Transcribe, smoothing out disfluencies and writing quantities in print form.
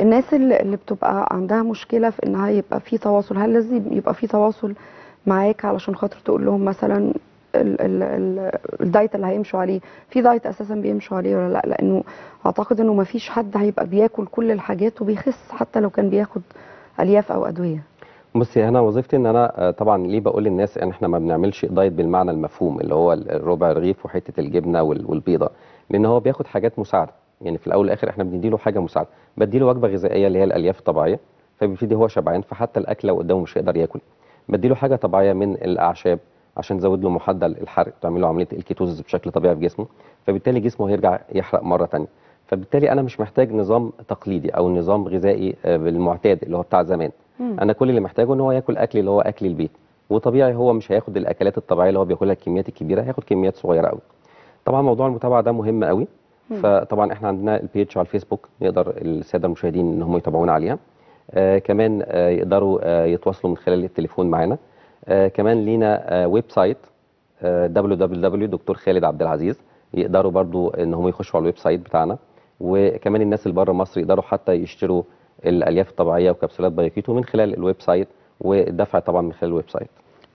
الناس اللي بتبقى عندها مشكله في انها يبقى في تواصل، هل لازم يبقى في تواصل معاك علشان خاطر تقول لهم مثلا الدايت اللي هيمشوا عليه، في دايت اساسا بيمشوا عليه ولا لا؟ لانه اعتقد انه ما فيش حد هيبقى بياكل كل الحاجات وبيخس حتى لو كان بياخد الياف او ادويه. بصي، انا وظيفتي ان انا طبعا ليه بقول للناس ان احنا ما بنعملش دايت بالمعنى المفهوم اللي هو الربع رغيف وحته الجبنه والبيضه، لان هو بياخد حاجات مساعده. يعني في الاول والاخر احنا بنديله حاجه مساعده، بديله وجبه غذائيه اللي هي الالياف الطبيعيه، فبيبتدي هو شبعان، فحتى الاكل لو قدامه مش هيقدر ياكل. بديله حاجه طبيعيه من الاعشاب عشان تزود له معدل الحرق، تعمل له عمليه الكيتوز بشكل طبيعي في جسمه، فبالتالي جسمه هيرجع يحرق مره ثانيه. فبالتالي انا مش محتاج نظام تقليدي او نظام غذائي بالمعتاد اللي هو بتاع زمان. انا كل اللي محتاجه ان هو ياكل اكل اللي هو اكل البيت، وطبيعي هو مش هياخد الاكلات الطبيعيه اللي هو بياكلها الكميات الكبيره، هياخد كميات صغيره قوي. طبعا موضوع المتابعه ده مهم قوي. فطبعا احنا عندنا البيج على الفيسبوك، يقدر الساده المشاهدين ان هم يتابعونا عليها. كمان يقدروا يتواصلوا من خلال التليفون معانا. كمان لينا ويب سايت www دكتور خالد عبد العزيز، يقدروا برضو ان هم يخشوا على الويب سايت بتاعنا. وكمان الناس اللي بره مصر يقدروا حتى يشتروا الالياف الطبيعيه وكبسولات بايوكيتو من خلال الويب سايت، والدفع طبعا من خلال الويب سايت.